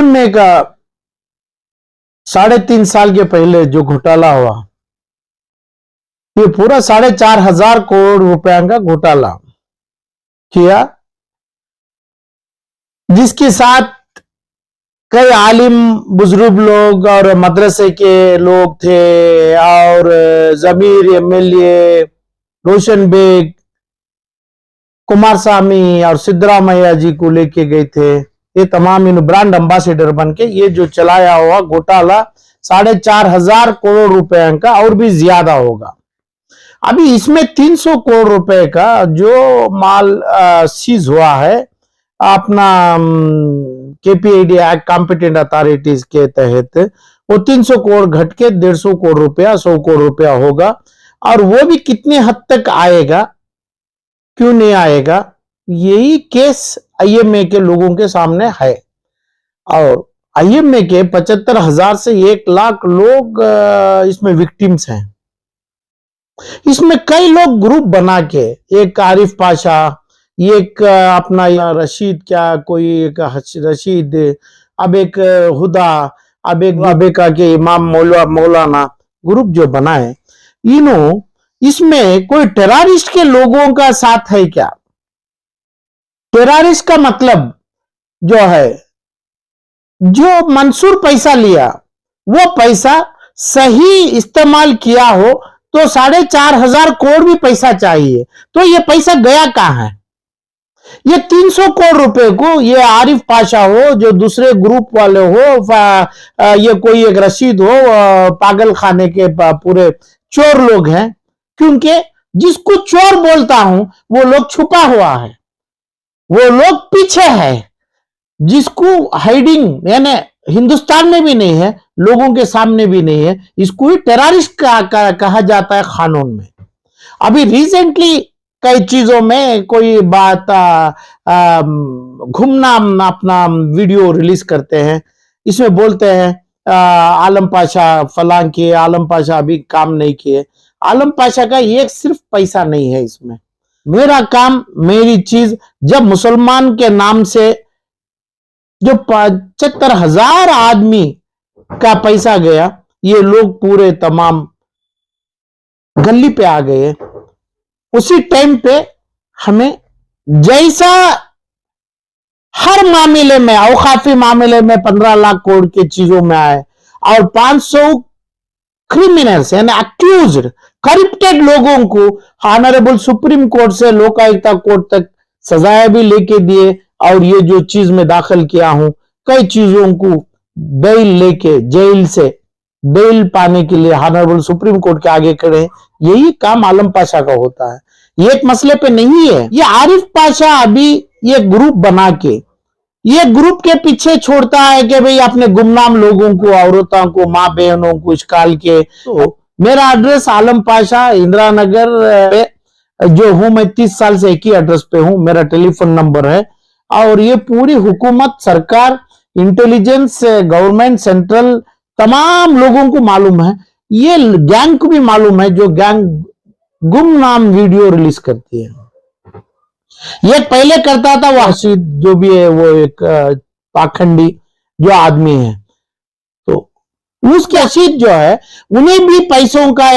IMA का 3.5 साल के पहले जो घोटाला हुआ, ये पूरा 4,500 करोड़ रुपया का घोटाला किया, जिसके साथ कई आलिम बुजुर्ग लोग और मदरसे के लोग थे, और जमीर एमएलए, रोशन बेग, कुमारस्वामी और सिद्धरामैया जी को लेके गए थे। ये तमाम इन ब्रांड एम्बेसडर बन के ये जो चलाया हुआ घोटाला 4,500 करोड़ रुपए का और भी ज्यादा होगा। अभी इसमें 300 करोड़ रुपए का जो माल सीज हुआ है अपना केपीआईडी एक्ट कॉम्पिटेंट अथॉरिटीज के तहत, वो 300 करोड़ घट के 150 करोड़ रुपया 100 करोड़ रुपया होगा। और वो भी कितने हद तक आएगा, क्यों नहीं आएगा, यही केस आईएमए के लोगों के सामने है। और आईएमए के 75,000 से 1 लाख लोग इसमें विक्टिम्स हैं। इसमें कई लोग ग्रुप बना के, एक आरिफ पाशा, एक अपना रशीद, क्या कोई एक रशीद, अब एक हुदा, अब एक अबेका के इमाम मौलाना ग्रुप जो बनाए, इन्हों इसमें कोई टेररिस्ट के लोगों का साथ है क्या? टेररिस्ट का मतलब जो है, जो मंसूर पैसा लिया वो पैसा सही इस्तेमाल किया हो तो 4,500 करोड़ भी पैसा चाहिए। तो ये पैसा गया कहां है? ये 300 करोड़ रुपए को ये आरिफ पाशा हो, जो दूसरे ग्रुप वाले हो, ये कोई एक रशीद हो, पागल खाने के पूरे चोर लोग हैं। क्योंकि जिसको चोर बोलता हूं वो लोग छुपा हुआ है, वो लोग पीछे है, जिसको हाइडिंग यानी हिंदुस्तान में भी नहीं है, लोगों के सामने भी नहीं है, इसको ही टेररिस्ट कहा जाता है कानून में। अभी रिसेंटली कई चीजों में कोई बात घूमना अपना वीडियो रिलीज करते हैं, इसमें बोलते हैं आलम पाशा फलां किए, आलम पाशा अभी काम नहीं किए। आलम पाशा का एक सिर्फ पैसा नहीं है इसमें। मेरा काम, मेरी चीज, जब मुसलमान के नाम से जो 75,000 आदमी का पैसा गया, ये लोग पूरे तमाम गली पे आ गए। उसी टाइम पे हमें जैसा हर मामले में, औकाफी मामले में 15 लाख करोड़ के चीजों में आए, और 500 क्रिमिनल्स यानी अक्यूज्ड करप्टेड लोगों को ऑनरेबल सुप्रीम कोर्ट से लोकायुक्ता कोर्ट तक सजाया भी लेके दिए। और ये जो चीज में दाखिल किया हूं, कई चीजों को बेल लेके जेल से बेल पाने के लिए ऑनरेबल सुप्रीम कोर्ट के आगे खड़े हैं। यही काम आलम पाशा का होता है, ये एक मसले पे नहीं है। ये आरिफ पाशा अभी ये ग्रुप बना के, ये ग्रुप के पीछे छोड़ता है कि भाई अपने गुमनाम लोगों को, औरतों को, माँ बहनों को इश्काल के। तो मेरा एड्रेस आलम पाशा, इंदिरा नगर जो हूं मैं 30 साल से एक ही एड्रेस पे हूं, मेरा टेलीफोन नंबर है। और ये पूरी हुकूमत, सरकार, इंटेलिजेंस, गवर्नमेंट, सेंट्रल, तमाम लोगों को मालूम है। ये गैंग को भी मालूम है, जो गैंग गुमनाम वीडियो रिलीज करती है। ये पहले करता था वो हसीद, जो भी है वो एक पाखंडी जो आदमी है। तो उसके हसीद जो है, उन्हें भी पैसों का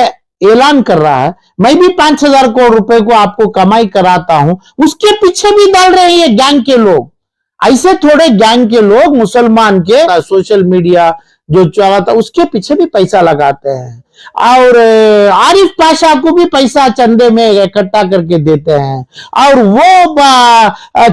ऐलान कर रहा है, मैं भी 5,000 करोड़ रुपए को आपको कमाई कराता हूं, उसके पीछे भी डाल रहे हैं ये गैंग के लोग। ऐसे थोड़े गैंग के लोग मुसलमान के सोशल मीडिया जो चलाता उसके पीछे भी पैसा लगाते हैं, और आरिफ पाशा को भी पैसा चंदे में इकट्ठा करके देते हैं, और वो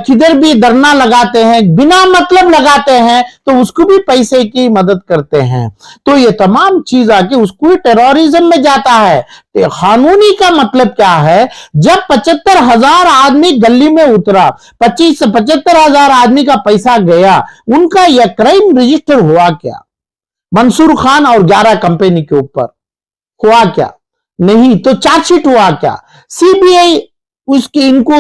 किधर भी धरना लगाते हैं, बिना मतलब लगाते हैं, तो उसको भी पैसे की मदद करते हैं। तो ये तमाम चीज आके उसको टेररिज्म में जाता है। कानूनी का मतलब क्या है? जब 75,000 आदमी गली में उतरा, 75,000 आदमी का पैसा गया, उनका यह क्राइम रजिस्टर हुआ क्या? मंसूर खान और 11 कंपनी के ऊपर हुआ क्या? नहीं। तो चार्जशीट हुआ क्या? सीबीआई उसकी इनको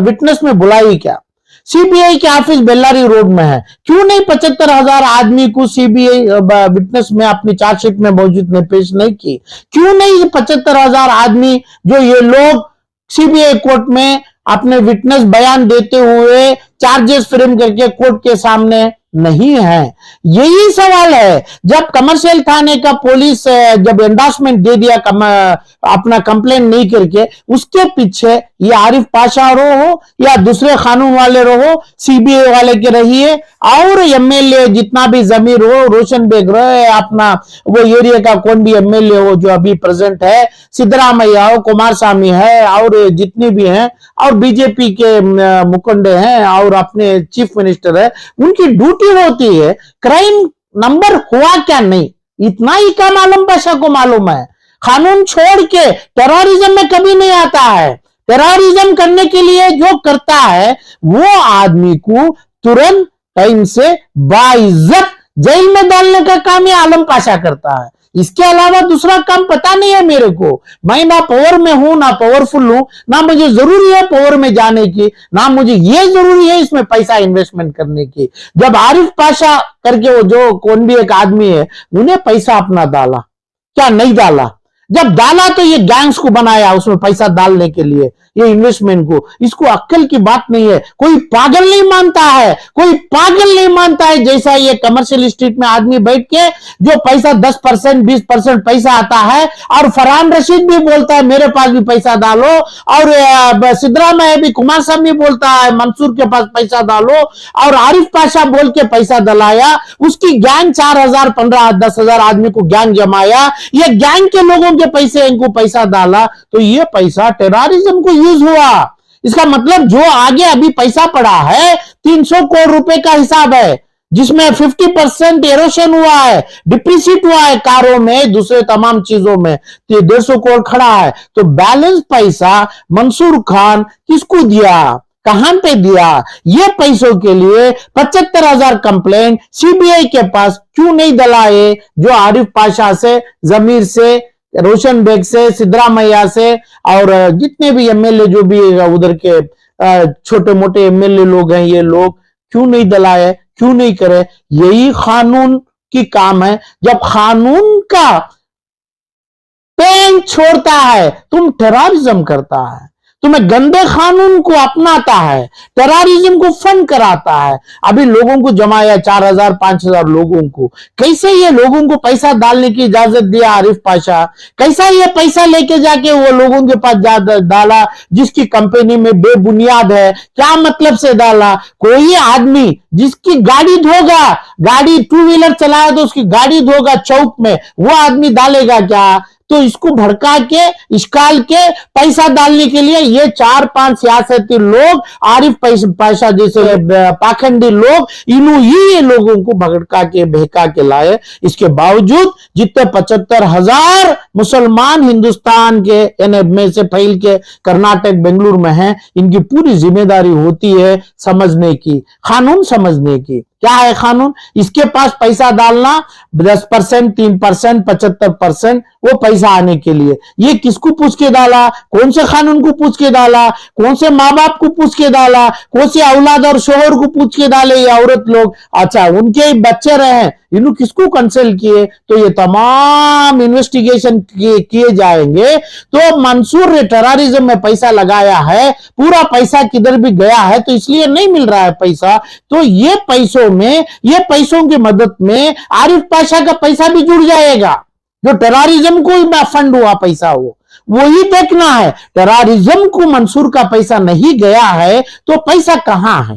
विटनेस में बुलाई क्या? सीबीआई के ऑफिस बेल्लारी रोड में है, क्यों नहीं 75,000 आदमी को सीबीआई विटनेस में अपनी चार्जशीट में मौजूद ने पेश नहीं की? क्यों नहीं 75,000 आदमी जो ये लोग सीबीआई कोर्ट में अपने विटनेस बयान देते हुए चार्जेस फ्रेम करके कोर्ट के सामने नहीं है। यही सवाल है। जब कमर्शियल थाने का पुलिस जब एंडोर्समेंट दे दिया अपना कंप्लेन नहीं करके, उसके पीछे ये आरिफ पाशा हो या दूसरे कानून वाले रहो, सीबीआई वाले के रहिए, और एमएलए जितना भी जमीर हो, रोशन बेग रहे, अपना वो एरिया का कौन भी एमएलए हो जो अभी प्रेजेंट है, सिद्धरामैया हो, कुमारस्वामी है, और जितने भी हैं, और बीजेपी के मुखंडे हैं, और अपने चीफ मिनिस्टर है, उनकी ड्यूटी होती है क्राइम नंबर हुआ क्या नहीं, इतना ही काम आलम पाशा को मालूम है। कानून छोड़ के टेररिज्म में कभी नहीं आता है। टेररिज्म करने के लिए जो करता है वो आदमी को तुरंत टाइम से बाइज्जत जेल में डालने का काम ये आलम पाशा करता है। इसके अलावा दूसरा काम पता नहीं है मेरे को। मैं ना पावर में हूं, ना पावरफुल हूं, ना मुझे जरूरी है पावर में जाने की, ना मुझे ये जरूरी है इसमें पैसा इन्वेस्टमेंट करने की। जब आरिफ पाशा करके वो जो कौन भी एक आदमी है, उन्हें पैसा अपना डाला क्या नहीं डाला? जब डाला तो ये गैंग्स को बनाया उसमें पैसा डालने के लिए, ये इन्वेस्टमेंट को। इसको अक्ल की बात नहीं है। कोई पागल नहीं मानता है, कोई पागल नहीं मानता है। जैसा ये कमर्शियल स्ट्रीट में आदमी बैठ के जो पैसा 10% 20% पैसा आता है, और फरहान रशीद भी बोलता है मेरे पास भी पैसा डालो, और सिद्धरामैया भी, कुमारस्वामी बोलता है मंसूर के पास पैसा डालो, और आरिफ पाशा बोल के पैसा डलाया। उसकी गैंग 4000 15 10,000 आदमी को गैंग जमाया, ये गैंग के लोगों के पैसे इनको पैसा डाला, तो ये पैसा टेररिज्म को यूज हुआ। इसका मतलब जो आगे अभी पैसा पड़ा है 300 करोड़ रुपए का हिसाब है, जिसमें 50% एरोशन हुआ है, डिप्रिसिएट हुआ है कारों में, दूसरे तमाम चीजों में, तो 150 करोड़ खड़ा है। तो बैलेंस पैसा मंसूर खान किसको दिया, कहां पे दिया? ये पैसों के लिए 75,000 कंप्लेंट सीबीआई के पास क्यों नहीं दलाए, जो आरिफ पाशा से, जमीर से, रोशन बेग से, सिद्धरामैया से, और जितने भी एमएलए जो भी उधर के छोटे मोटे एमएलए लोग हैं, ये लोग क्यों नहीं दलाए, क्यों नहीं करे? यही कानून की काम है। जब कानून का पेन छोड़ता है, तुम टेररिज्म करता है, तुम्हें गंदे कानून को अपनाता है, टेररिज्म को फंड कराता है। अभी लोगों को जमाया 4000 5000 लोगों को, कैसे ये लोगों को पैसा डालने की इजाजत दिया आरिफ पाशा? कैसा ये पैसा लेके जाके वो लोगों के पास डाला जिसकी कंपनी में बेबुनियाद है? क्या मतलब से डाला? कोई आदमी जिसकी गाड़ी धोगा, गाड़ी 2 व्हीलर चलाया तो उसकी गाड़ी धोगा चौक में, वो आदमी डालेगा क्या? तो इसको भड़का के, इश्काल के पैसा डालने के लिए ये 4-5 सियासती लोग, आरिफ पाशा जैसे पाखंडी लोग, इन्हों ही ये लोगों को भड़का के बहका के लाए। इसके बावजूद जितने 75,000 मुसलमान हिंदुस्तान के में से फैल के कर्नाटक बेंगलुरु में हैं, इनकी पूरी जिम्मेदारी होती है समझने की, कानून समझने की। क्या है कानून? इसके पास पैसा डालना 10%, 3%, 75% वो पैसा आने के लिए। ये किसको पूछ के डाला? कौन से कानून को पूछ के डाला? कौन से माँ बाप को पूछ के डाला? कौन से औलाद और शोहर को पूछ के डाले ये औरत लोग? अच्छा, उनके बच्चे रहे, इन्हों किसको कंसल्ट किए? तो ये तमाम इन्वेस्टिगेशन किए जाएंगे। तो मंसूर ने टेररिज्म में पैसा लगाया है, पूरा पैसा किधर भी गया है, तो इसलिए नहीं मिल रहा है पैसा। तो ये पैसों में, ये पैसों की मदद में आरिफ पाशा का पैसा भी जुड़ जाएगा। जो टेररिज्म को फंड हुआ पैसा, वो वही देखना है। टेररिज्म को मंसूर का पैसा नहीं गया है तो पैसा कहां है?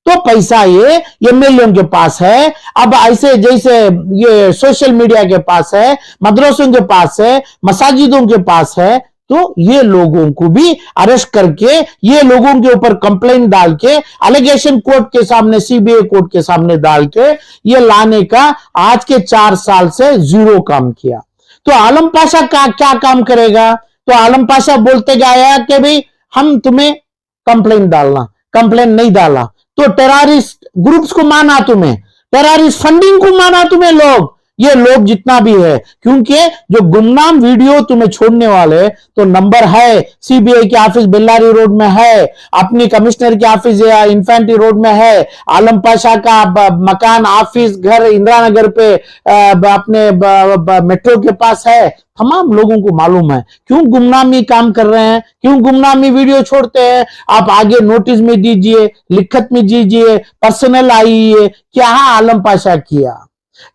तो पैसा ये एमएलए के पास है। अब ऐसे जैसे ये सोशल मीडिया के पास है, मदरसों के पास है, मसाजिदों के पास है, तो ये लोगों को भी अरेस्ट करके, ये लोगों के ऊपर कंप्लेंट डाल के, एलिगेशन कोर्ट के सामने, सीबीआई कोर्ट के सामने डाल के ये लाने का आज के 4 साल से जीरो काम किया। तो आलम पाशा का क्या काम करेगा? तो आलम पाशा बोलते गया कि भाई हम तुम्हें कंप्लेंट डालना, कंप्लेंट नहीं डाला तो टेररिस्ट ग्रुप्स को माना, तुम्हें टेररिस्ट फंडिंग को माना, तुम्हें लोग ये लोग जितना भी है, क्योंकि जो गुमनाम वीडियो तुम्हें छोड़ने वाले तो नंबर है, सीबीआई के ऑफिस बेल्लारी रोड में है, अपनी कमिश्नर के ऑफिस इन्फेंट्री रोड में है, आलम पाशा का मकान ऑफिस घर इंदिरा नगर पे अपने मेट्रो के पास है। तमाम लोगों को मालूम है क्यों गुमनामी काम कर रहे हैं, क्यों गुमनामी वीडियो छोड़ते हैं। आप आगे नोटिस में दीजिए, लिखत में दीजिए, पर्सनल आइए, क्या आलम पाशा किया।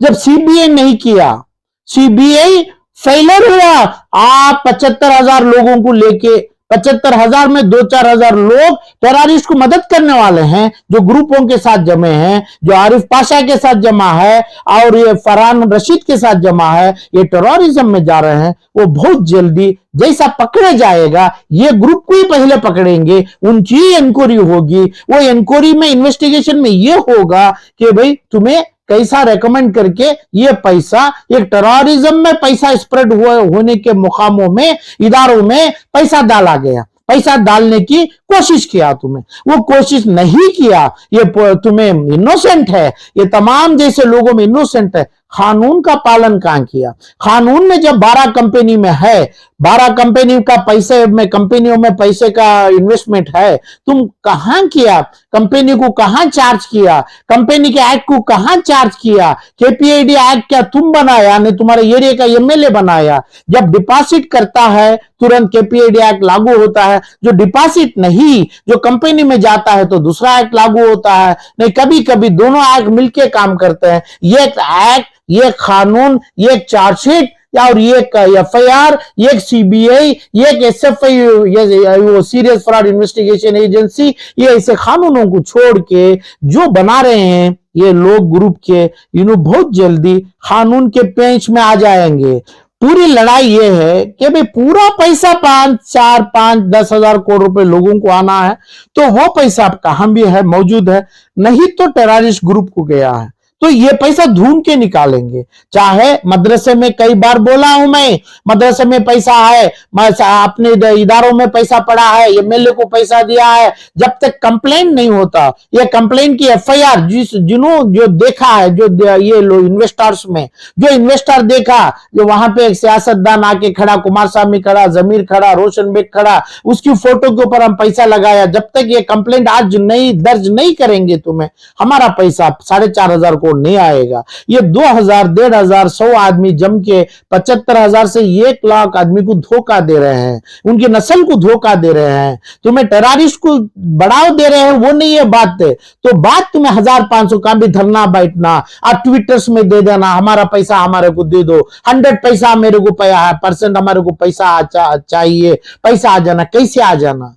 जब सीबीआई नहीं किया, सीबीआई फेलर हुआ। आप 75,000 लोगों को लेके, 75,000 में 2-4 लोग टेररिस्ट को मदद करने वाले हैं, जो ग्रुपों के साथ जमे हैं, जो आरिफ पाशा के साथ जमा है और ये फरहान रशीद के साथ जमा है, ये टेररिज्म में जा रहे हैं। वो बहुत जल्दी जैसा पकड़े जाएगा, ये ग्रुप को ही पहले पकड़ेंगे, उनकी इंक्वायरी होगी। वो इंक्वायरी में, इन्वेस्टिगेशन में ये होगा कि भाई तुम्हें कैसा रेकमेंड करके ये पैसा एक टेररिज्म में पैसा स्प्रेड होने के मुकामों में, इदारों में पैसा डाला गया, पैसा डालने की कोशिश किया तुम्हें, वो कोशिश नहीं किया। ये तुम्हें इनोसेंट है, ये तमाम जैसे लोगों में इनोसेंट है। कानून का पालन कहां किया। कानून में जब 12 कंपनी में है, 12 कंपनी का पैसे में, कंपनियों में पैसे का इन्वेस्टमेंट है, तुम कहां किया, कंपनी को कहां चार्ज किया, कंपनी के एक्ट को कहां चार्ज किया। केपीआईडी एक्ट क्या तुम बनाया, नहीं तुम्हारे एरिया का एमएलए बनाया। जब डिपॉजिट करता है तुरंत केपीआईडी एक्ट लागू होता है, जो डिपॉजिट नहीं, जो कंपनी में जाता है तो दूसरा एक्ट लागू होता है। नहीं, कभी कभी दोनों एक्ट मिलके काम करते हैं। ये एक्ट, ये कानून, ये चार्जशीट और ये एफआईआर, ये सीबीआई, ये एसएफआई, ये सीरियस फ्रॉड इन्वेस्टिगेशन एजेंसी, ये ऐसे कानूनों को छोड़ के जो बना रहे हैं ये लोग ग्रुप के, बहुत जल्दी कानून के पेंच में आ जाएंगे। पूरी लड़ाई ये है कि भाई पूरा पैसा 5-10 हजार करोड़ रुपए लोगों को आना है, तो वो पैसा कहां भी है, मौजूद है, नहीं तो टेररिस्ट ग्रुप को गया है। तो ये पैसा ढूंढ के निकालेंगे। चाहे मदरसे में, कई बार बोला हूं मैं, मदरसे में पैसा है, अपने इदारों में पैसा पड़ा है, एमएलए को पैसा दिया है, जब तक कंप्लेंट नहीं होता, ये कंप्लेंट की एफआईआर जो देखा है, जो ये लोग इन्वेस्टर्स में, जो इन्वेस्टर देखा, जो वहां पे एक सियासतदान आके खड़ा, कुमार स्वामी खड़ा, जमीर खड़ा, रोशन बेग खड़ा, उसकी फोटो के ऊपर हम पैसा लगाया। जब तक ये कंप्लेंट आज नहीं दर्ज नहीं करेंगे तुम्हें, हमारा पैसा 4,500 करोड़ नहीं आएगा। ये 2,000, 1,500, 100 आदमी जम के 75,000 से 1 लाख आदमी को धोखा दे रहे हैं, उनकी नस्ल को धोखा दे रहे हैं। तुम्हें टेररिस्ट को बढ़ावा दे रहे हैं, वो नहीं है बात। तो बात तुम्हें 1,500 का भी धरना बैठना और ट्विटर्स में दे देना, हमारा पैसा हमारे को दे दो, 100 पैसा मेरे को % हमारे को पैसा चाहिए, पैसा आ जाना। कैसे आ जाना?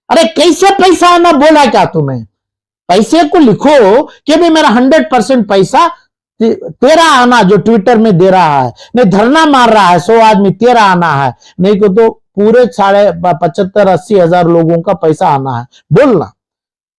अरे कैसे पैसा आना बोला क्या तुम्हें? पैसे को लिखो कि भाई मेरा 100% पैसा तेरा आना, जो ट्विटर में दे रहा है, नहीं धरना मार रहा है 100 आदमी, तेरा आना है, नहीं तो पूरे 75-80 हजार लोगों का पैसा आना है बोलना।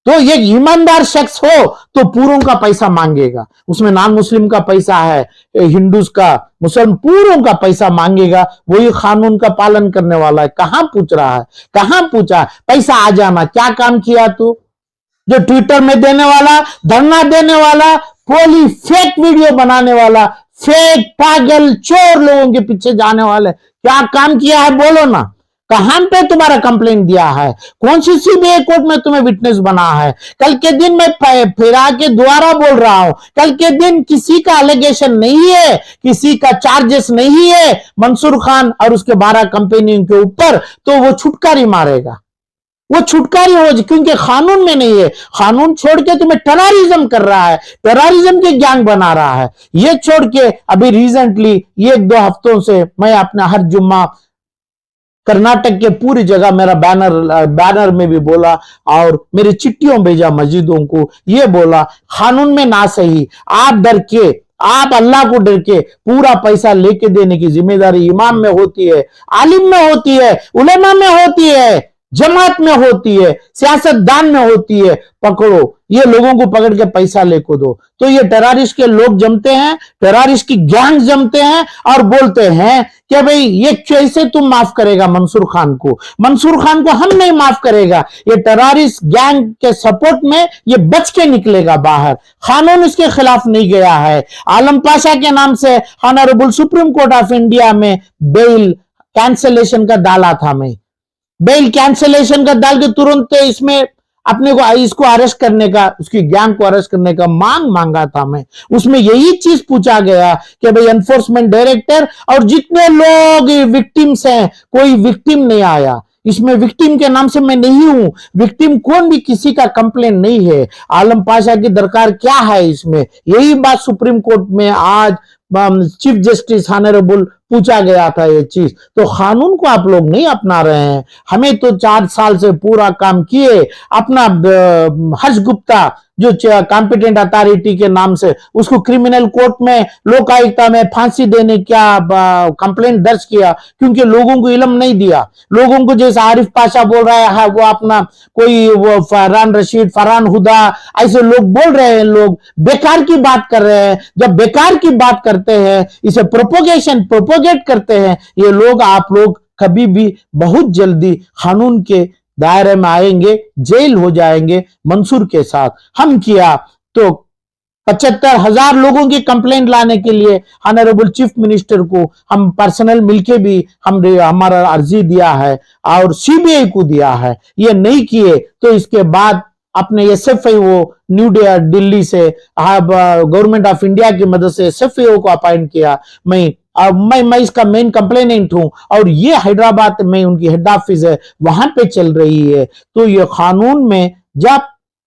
तो ये ईमानदार शख्स हो तो पूरों का पैसा मांगेगा, उसमें नॉन मुस्लिम का पैसा है, हिंदूज का, मुसलमान, पूरों का पैसा मांगेगा। वही कानून का पालन करने वाला है। कहां पूछ रहा है, कहां पूछा पैसा आ जाना? क्या काम किया तू? जो ट्विटर में देने वाला, धरना देने वाला, पोली फेक वीडियो बनाने वाला, फेक पागल चोर लोगों के पीछे जाने वाले, क्या काम किया है बोलो ना? कहां पे तुम्हारा कंप्लेंट दिया है? कौन सी सीबीआई कोर्ट में तुम्हें विटनेस बना है? कल के दिन मैं फिरा के दोबारा बोल रहा हूं, कल के दिन किसी का एलिगेशन नहीं है, किसी का चार्जेस नहीं है मंसूर खान और उसके 12 कंपनियों के ऊपर, तो वो छुटकारी मारेगा, वो छुटकारी हो, क्योंकि कानून में नहीं है। कानून छोड़ के तुम्हें टेररिज्म कर रहा है, टेररिज्म के गैंग बना रहा है। ये छोड़ के अभी रिसेंटली 1-2 हफ्तों से मैं अपना हर जुम्मा कर्नाटक के पूरी जगह मेरा बैनर में भी बोला और मेरी चिट्ठियों भेजा मस्जिदों को, ये बोला कानून में ना सही, आप डर के, आप अल्लाह को डर के पूरा पैसा लेके देने की जिम्मेदारी इमाम में होती है, आलिम में होती है, उलेमा में होती है। जमात में होती है, सियासतदान में होती है, पकड़ो, ये लोगों को पकड़ के पैसा लेको दो। तो ये टेररिस्ट के लोग जमते हैं, टेररिस्ट की गैंग जमते हैं और बोलते हैं कि भाई ये कैसे तुम माफ करेगा मंसूर खान को, मंसूर खान को हम नहीं माफ करेगा। ये टेररिस्ट गैंग के सपोर्ट में ये बच के निकलेगा बाहर, कानून इसके खिलाफ नहीं गया है। आलम पाशा के नाम से honourable supreme court of India में बेल कैंसलेशन का डाला था, मैं बेल कैंसलेशन का डाल के तुरंत इसमें अपने को इसको अरेस्ट करने का, उसकी गैंग को अरेस्ट करने का मांगा था मैं। उसमें यही चीज पूछा गया कि भाई एनफोर्समेंट डायरेक्टर और जितने लोग विक्टिम्स हैं, कोई विक्टिम नहीं आया इसमें। विक्टिम के नाम से मैं नहीं हूं, विक्टिम कौन भी किसी का कंप्लेन नहीं है। आलम पाशा की दरकार क्या है इसमें, यही बात सुप्रीम कोर्ट में आज चीफ जस्टिस ऑनरेबल पूछा गया था ये चीज। तो कानून को आप लोग नहीं अपना रहे हैं। हमें तो 4 साल से पूरा काम किए, अपना हर्ष गुप्ता जो कॉम्पिटेंट अथॉरिटी के नाम से उसको क्रिमिनल कोर्ट में लोकायुक्ता में फांसी देने का कंप्लेंट दर्ज किया, क्योंकि लोगों को इल्म नहीं दिया। लोगों को जैसे आरिफ पाशा बोल रहा है वो अपना कोई वो फरहान रशीद, फरहान हुदा ऐसे लोग बोल रहे हैं, लोग बेकार की बात कर रहे हैं। जब बेकार की बात करते हैं, इसे प्रोपोगेट करते हैं ये लोग, आप लोग कभी भी बहुत जल्दी कानून के दायरे में आएंगे, जेल हो जाएंगे मंसूर के साथ। हम किया तो 75,000 लोगों की कंप्लेंट लाने के लिए ऑनरेबल चीफ मिनिस्टर को हम पर्सनल मिलके भी हमारा अर्जी दिया है और सीबीआई को दिया है। ये नहीं किए तो इसके बाद अपने एसएफआईओ न्यू दिल्ली से गवर्नमेंट ऑफ इंडिया की मदद से एसएफआईओ को अपॉइंट किया। मैं इसका मेन कंप्लेनेंट हूं और ये हैदराबाद में उनकी हेड ऑफिस है, वहां पे चल रही है। तो ये कानून में जब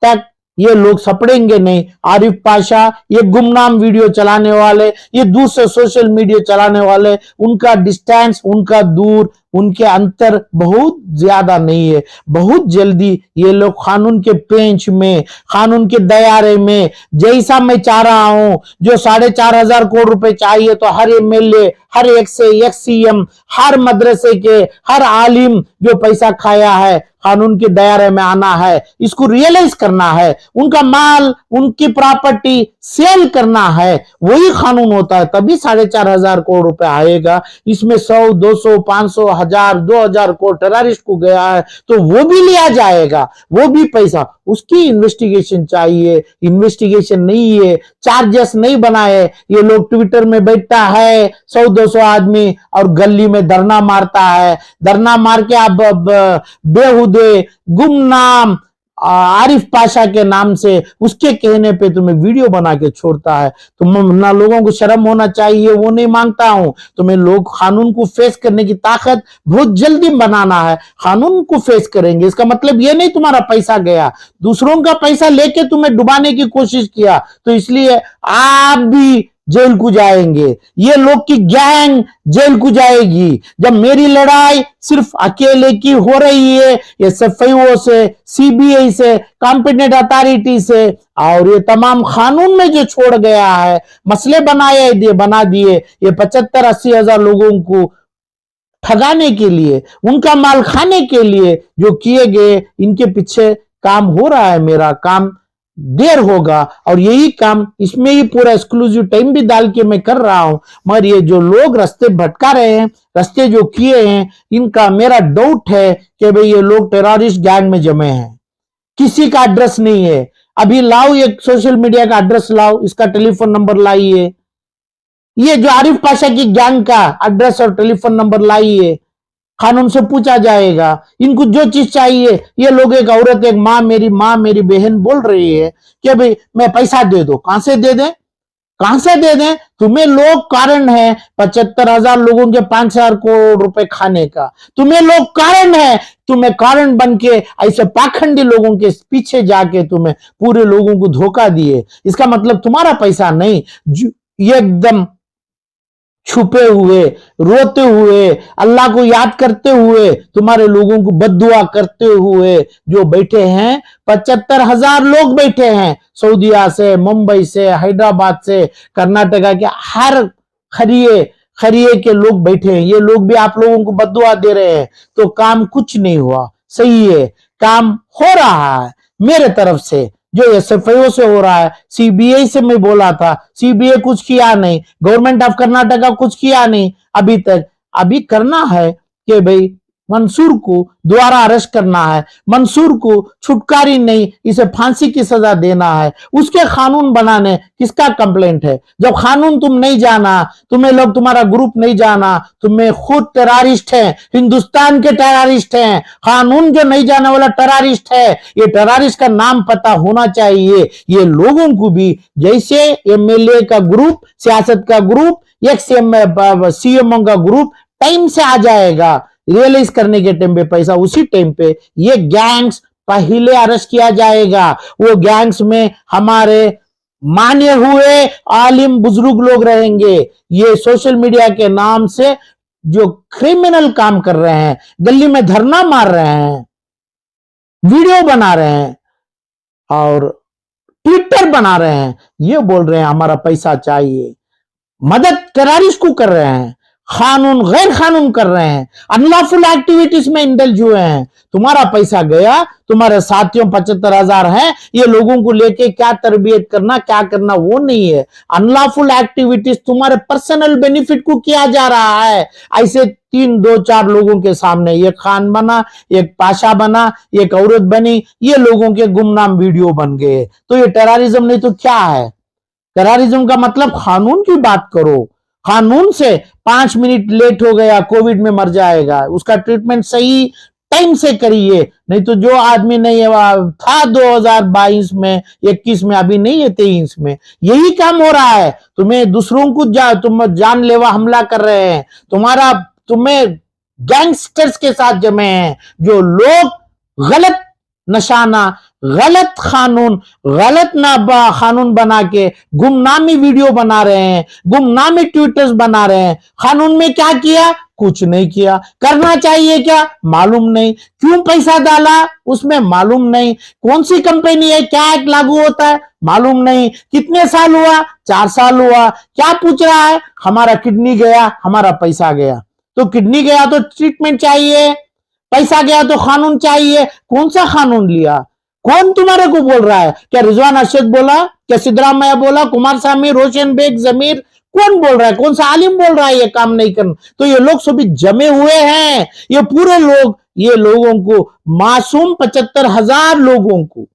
तक ये लोग सपड़ेंगे नहीं, आरिफ पाशा ये गुमनाम वीडियो चलाने वाले, ये दूसरे सोशल मीडिया चलाने वाले, उनका डिस्टेंस, उनका दूर, उनके अंतर बहुत ज्यादा नहीं है। बहुत जल्दी ये लोग कानून के पेंच में, कानून के दायरे में, जैसा मैं चाह रहा हूं, जो 4,500 करोड़ रुपए चाहिए तो हर एमएलए, हर एक से एक सीएम, हर मदरसे के हर आलिम जो पैसा खाया है, कानून के दायरे में आना है, इसको रियलाइज करना है, उनका माल, उनकी प्रॉपर्टी सेल करना है, वही कानून होता है। तभी 4,500 करोड़ रुपए आएगा। इसमें 100, 200, 500, 1000, 2000 करोड़ टेररिस्ट को गया है तो वो भी लिया जाएगा, वो भी पैसा। उसकी इन्वेस्टिगेशन चाहिए, इन्वेस्टिगेशन नहीं है, चार्जेस नहीं बनाए। ये लोग ट्विटर में बैठता है 100-200 आदमी और गली में धरना मारता है, धरना मार के आप बेहुदे गुमनाम आरिफ पाशा के नाम से उसके कहने पे तुम्हें वीडियो बना के छोड़ता है। तो ना लोगों को शर्म होना चाहिए, वो नहीं मांगता हूं। तुम्हें लोग कानून को फेस करने की ताकत बहुत जल्दी बनाना है, कानून को फेस करेंगे। इसका मतलब ये नहीं तुम्हारा पैसा गया, दूसरों का पैसा लेके तुम्हें डुबाने की कोशिश किया तो इसलिए आप भी जेल को जाएंगे, ये लोग की गैंग जेल को जाएगी। जब मेरी लड़ाई सिर्फ अकेले की हो रही है, ये एसएफआईओ से, सीबीआई से, कॉम्पिटेंट अथॉरिटी से, और ये तमाम कानून में जो छोड़ गया है, मसले बना दिए ये 75-80 हजार लोगों को ठगाने के लिए, उनका माल खाने के लिए जो किए गए, इनके पीछे काम हो रहा है। मेरा काम देर होगा और यही काम, इसमें ही पूरा एक्सक्लूसिव टाइम भी डाल के मैं कर रहा हूं। मगर ये जो लोग रास्ते भटका रहे हैं, रास्ते जो किए हैं, इनका मेरा डाउट है कि भाई ये लोग टेररिस्ट गैंग में जमे हैं। किसी का एड्रेस नहीं है। अभी लाओ एक सोशल मीडिया का एड्रेस लाओ, इसका टेलीफोन नंबर लाइए, ये जो आरिफ पाशा की गैंग का एड्रेस और टेलीफोन नंबर लाइए, कानून से पूछा जाएगा। इनको जो चीज चाहिए, ये लोग, एक औरत, एक माँ मेरी बहन बोल रही है कि भाई मैं पैसा दे दो। कहां से दे दें, कहां से दे दें? तुम्हें लोग कारण है 75,000 लोगों के 5,000 करोड़ रुपए खाने का, तुम्हें लोग कारण है। तुम्हें कारण बन के ऐसे पाखंडी लोगों के पीछे जाके तुम्हें पूरे लोगों को धोखा दिए। इसका मतलब तुम्हारा पैसा नहीं, ये एकदम छुपे हुए, रोते हुए, अल्लाह को याद करते हुए, तुम्हारे लोगों को बद्दुआ करते हुए जो बैठे हैं, 75,000 लोग बैठे हैं। सऊदीया से, मुंबई से, हैदराबाद से, कर्नाटका के हर खरिए के लोग बैठे हैं। ये लोग भी आप लोगों को बद्दुआ दे रहे हैं। तो काम कुछ नहीं हुआ, सही है, काम हो रहा है मेरे तरफ से, जो एसएफआईओ से हो रहा है, सीबीआई से मैं बोला था, सीबीआई कुछ किया नहीं, गवर्नमेंट ऑफ कर्नाटका कुछ किया नहीं अभी तक। अभी करना है कि भाई मंसूर को दोबारा अरेस्ट करना है, मंसूर को छुटकारी नहीं, इसे फांसी की सजा देना है, उसके कानून बनाने किसका कंप्लेंट है? जब कानून तुम नहीं जाना, तुम्हें लोग तुम्हारा ग्रुप नहीं जाना, तुम्हें खुद टेररिस्ट है, हिंदुस्तान के टेररिस्ट हैं, कानून जो नहीं जाने वाला टेररिस्ट है, ये टेररिस्ट का नाम पता होना चाहिए ये लोगों को भी। जैसे एमएलए का ग्रुप, सियासत का ग्रुप, एक्स सीएमओ का ग्रुप टाइम से आ जाएगा रियलाइज करने के टाइम पे पैसा, उसी टाइम पे ये गैंग्स पहले अरेस्ट किया जाएगा। वो गैंग्स में हमारे माने हुए आलिम बुजुर्ग लोग रहेंगे। ये सोशल मीडिया के नाम से जो क्रिमिनल काम कर रहे हैं, गली में धरना मार रहे हैं, वीडियो बना रहे हैं और ट्विटर बना रहे हैं, ये बोल रहे हैं हमारा पैसा चाहिए, मदद टेररिस्ट को कर रहे हैं, कानून गैर कानून कर रहे हैं, अनलॉफुल एक्टिविटीज में इंडल्ज हुए हैं। तुम्हारा पैसा गया, तुम्हारे साथियों 75,000 हैं, ये लोगों को लेके क्या तरबियत करना, क्या करना वो नहीं है। अनलॉफुल एक्टिविटीज तुम्हारे पर्सनल बेनिफिट को किया जा रहा है। ऐसे 3-2-4 लोगों के सामने एक खान बना, एक पाशा बना, एक औरत बनी, ये लोगों के गुमनाम वीडियो बन गए। तो ये टेररिज्म नहीं तो क्या है? टेररिज्म का मतलब कानून की बात करो। कानून से 5 मिनट लेट हो गया कोविड में मर जाएगा, उसका ट्रीटमेंट सही टाइम से करिए, नहीं तो जो आदमी नहीं था 2022 में, 21 में, अभी नहीं है 23 में, यही काम हो रहा है। तुम्हें दूसरों को तुम जानलेवा हमला कर रहे हैं, तुम्हें गैंगस्टर्स के साथ जमे हैं, जो लोग गलत निशाना, गलत कानून, गलत कानून बना के गुमनामी वीडियो बना रहे हैं, गुमनामी ट्वीटर्स बना रहे हैं। कानून में क्या किया? कुछ नहीं किया। करना चाहिए क्या? मालूम नहीं। क्यों पैसा डाला उसमें? मालूम नहीं। कौन सी कंपनी है, क्या एक्ट लागू होता है? मालूम नहीं। कितने साल हुआ? 4 साल हुआ। क्या पूछ रहा है? हमारा किडनी गया, हमारा पैसा गया। तो किडनी गया तो ट्रीटमेंट चाहिए, पैसा गया तो कानून चाहिए। कौन सा कानून लिया? कौन तुम्हारे को बोल रहा है? क्या रिजवान अरशद बोला? क्या सिद्धरामैया बोला? कुमार स्वामी, रोशन बेग, जमीर, कौन बोल रहा है? कौन सा आलिम बोल रहा है ये काम नहीं करना? तो ये लोग सभी जमे हुए हैं, ये पूरे लोग, ये लोगों को, मासूम 75,000 लोगों को,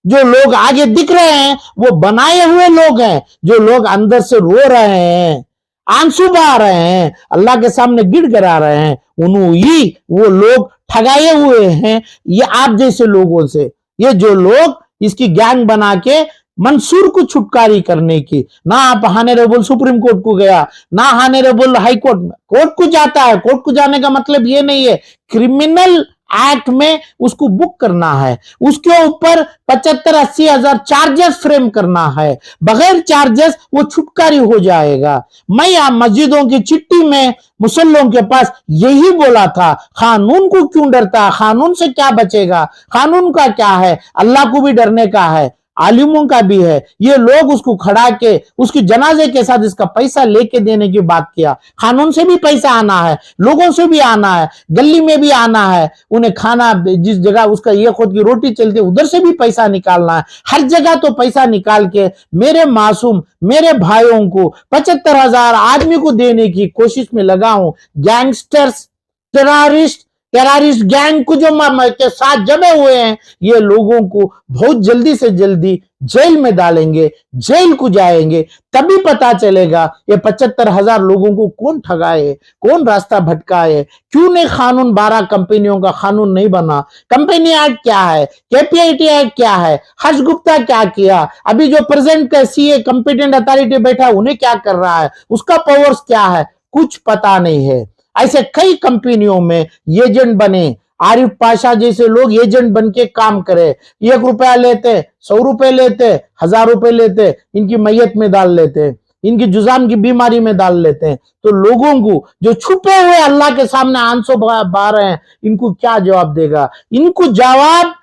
जो लोग आगे दिख रहे हैं वो बनाए हुए लोग हैं, जो लोग अंदर से रो रहे हैं, आंसू बहा रहे हैं, अल्लाह के सामने गिड़गिड़ा रहे हैं, उन्होंने वो लोग ठगाए हुए हैं ये आप जैसे लोगों से। ये जो लोग इसकी गैंग बना के मंसूर को छुटकारी करने की, ना आप हानेरेबल सुप्रीम कोर्ट को गया, ना हानेरेबल हाई कोर्ट को जाता है। कोर्ट को जाने का मतलब ये नहीं है, क्रिमिनल एक्ट में उसको बुक करना है, उसके ऊपर 75-80 हजार चार्जेस फ्रेम करना है, बगैर चार्जेस वो छुटकारी हो जाएगा। मैं यहां मस्जिदों की चिट्ठी में मुसल्लों के पास यही बोला था, कानून को क्यों डरता? कानून से क्या बचेगा? कानून का क्या है? अल्लाह को भी डरने का है, आलिमों का भी है। ये लोग उसको खड़ा के उसकी जनाजे के साथ इसका पैसा लेके देने की बात किया। कानून से भी पैसा आना है, लोगों से भी आना है, गली में भी आना है, उन्हें खाना, जिस जगह उसका ये खुद की रोटी चलती है उधर से भी पैसा निकालना है। हर जगह तो पैसा निकाल के मेरे मासूम, मेरे भाइयों को, 75,000 आदमी को देने की कोशिश में लगा हूं। गैंगस्टर्स, टेररिस्ट गैंग को जो के साथ जमे हुए हैं, ये लोगों को बहुत जल्दी से जल्दी जेल में डालेंगे, जेल को जाएंगे, तभी पता चलेगा ये 75,000 लोगों को कौन ठगाए, कौन रास्ता भटकाए, क्यों नहीं कानून 12 कंपनियों का कानून नहीं बना। कंपनी एक्ट क्या है? केपीआईटी एक्ट क्या है? हर्ष गुप्ता क्या किया? अभी जो प्रेजेंट का सीए कॉम्पिटेंट अथॉरिटी बैठा उन्हें क्या कर रहा है? उसका पावर्स क्या है? कुछ पता नहीं है। ऐसे कई कंपनियों में एजेंट बने, आरिफ पाशा जैसे लोग एजेंट बन के काम करे, 1 रुपया लेते, 100 रुपए लेते, 1000 रुपए लेते, इनकी मैयत में डाल लेते, इनकी जुजाम की बीमारी में डाल लेते हैं। तो लोगों को जो छुपे हुए अल्लाह के सामने आंसू बहा रहे हैं, इनको क्या जवाब देगा? इनको जवाब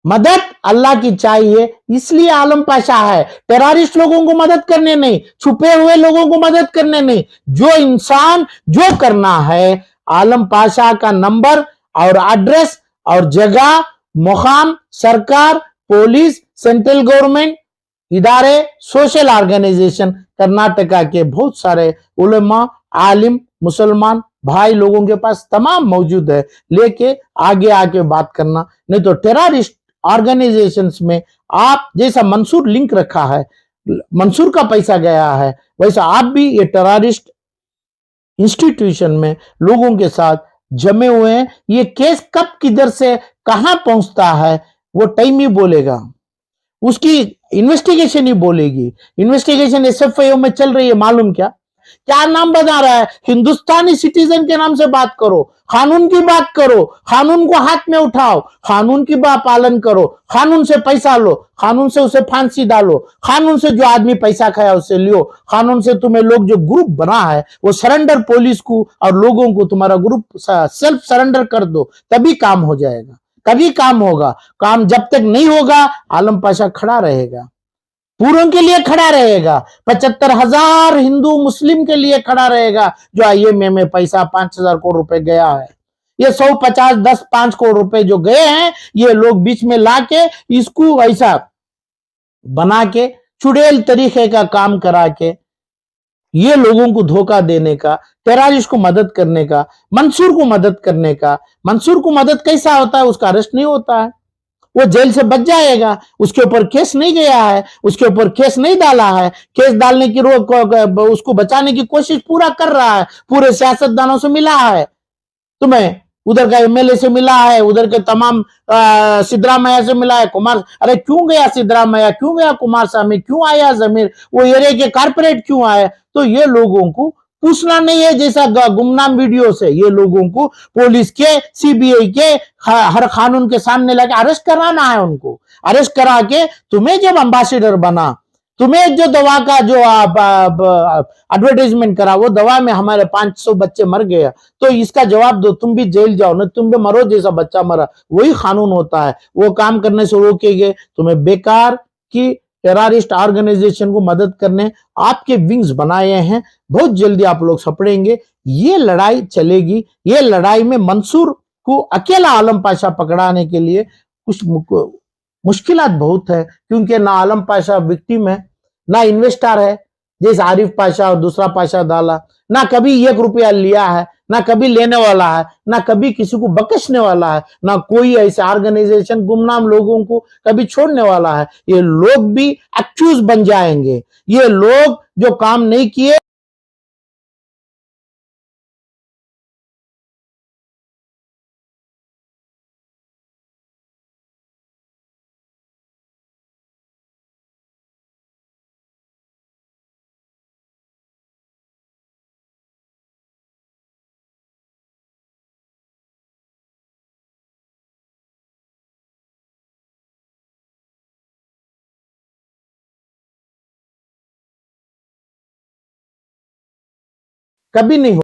मदद अल्लाह की चाहिए, इसलिए आलम पाशा है। टेररिस्ट लोगों को मदद करने नहीं, छुपे हुए लोगों को मदद करने नहीं, जो इंसान जो करना है, आलम पाशा का नंबर और एड्रेस और जगह, मुकाम, सरकार, पुलिस, सेंट्रल गवर्नमेंट, इदारे, सोशल ऑर्गेनाइजेशन, कर्नाटका के बहुत सारे उलेमा, आलिम, मुसलमान भाई लोगों के पास तमाम मौजूद है। लेके आगे आके बात करना, नहीं तो टेररिस्ट ऑर्गेनाइजेशंस में आप जैसा मंसूर लिंक रखा है, मंसूर का पैसा गया है, वैसा आप भी ये टेररिस्ट इंस्टीट्यूशन में लोगों के साथ जमे हुए हैं। ये केस कब किधर से कहां पहुंचता है वो टाइम ही बोलेगा, उसकी इन्वेस्टिगेशन ही बोलेगी। इन्वेस्टिगेशन एसएफआईओ में चल रही है, मालूम क्या क्या नाम बता रहा है? हिंदुस्तानी सिटीजन के नाम से बात करो, कानून की बात करो, कानून को हाथ में उठाओ, कानून की बात पालन करो, कानून से पैसा लो, कानून से उसे फांसी डालो, कानून से जो आदमी पैसा खाया उसे लियो, कानून से तुम्हें लोग जो ग्रुप बना है वो सरेंडर पुलिस को और लोगों को तुम्हारा ग्रुप सेल्फ सरेंडर कर दो, तभी काम हो जाएगा, कभी काम होगा। काम जब तक नहीं होगा आलम पाशा खड़ा रहेगा, पूरों के लिए खड़ा रहेगा, 75,000 हिंदू मुस्लिम के लिए खड़ा रहेगा। जो आईएमए में पैसा 5,000 करोड़ रुपए गया है, ये 150 10 5 करोड़ रुपए जो गए हैं, ये लोग बीच में लाके इसको ऐसा बना के चुड़ैल तरीके का काम करा के ये लोगों को धोखा देने का, टेररिस्ट को मदद करने का, मंसूर को मदद करने का। मंसूर को मदद कैसा होता है? उसका अरेस्ट नहीं होता है, वो जेल से बच जाएगा, उसके ऊपर केस नहीं गया है, उसके ऊपर केस नहीं डाला है, केस डालने की उसको बचाने की कोशिश पूरा कर रहा है, पूरे सियासतदानों से मिला है, तुम्हें उधर का एमएलए से मिला है, उधर के तमाम सिद्धरामैया से मिला है, कुमार, अरे क्यों गया सिद्धरामैया, क्यों गया कुमार स्वामी, क्यों आया जमीर, वो एरिया के कारपोरेट क्यों आए? तो ये लोगों को पूछना नहीं है, जैसा गुमनाम वीडियो से ये लोगों को पुलिस के, सीबीआई के हर कानून के सामने लाके अरेस्ट कराना है। उनको अरेस्ट करा के तुम्हें जब अम्बासिडर बना, तुम्हें जो दवा का जो एडवर्टाइजमेंट करा, वो दवा में हमारे 500 बच्चे मर गए, तो इसका जवाब दो, तुम भी जेल जाओ ना, तुम भी मरो जैसा बच्चा मरा, वही कानून होता है। वो काम करने से रोकेंगे तुम्हें, बेकार की टेररिस्ट ऑर्गेनाइजेशन को मदद करने आपके विंग्स बनाए हैं, बहुत जल्दी आप लोग सपड़ेंगे। ये लड़ाई चलेगी, ये लड़ाई में मंसूर को अकेला आलम पाशा पकड़ाने के लिए कुछ मुश्किलात बहुत है, क्योंकि ना आलम पाशा विक्टिम है, ना इन्वेस्टर है जैसे आरिफ पाशा और दूसरा पाशा डाला, ना कभी 1 रुपया लिया है, ना कभी लेने वाला है, ना कभी किसी को बख्शने वाला है, ना कोई ऐसे ऑर्गेनाइजेशन गुमनाम लोगों को कभी छोड़ने वाला है। ये लोग भी एक्यूज बन जाएंगे, ये लोग जो काम नहीं किए कभी नहीं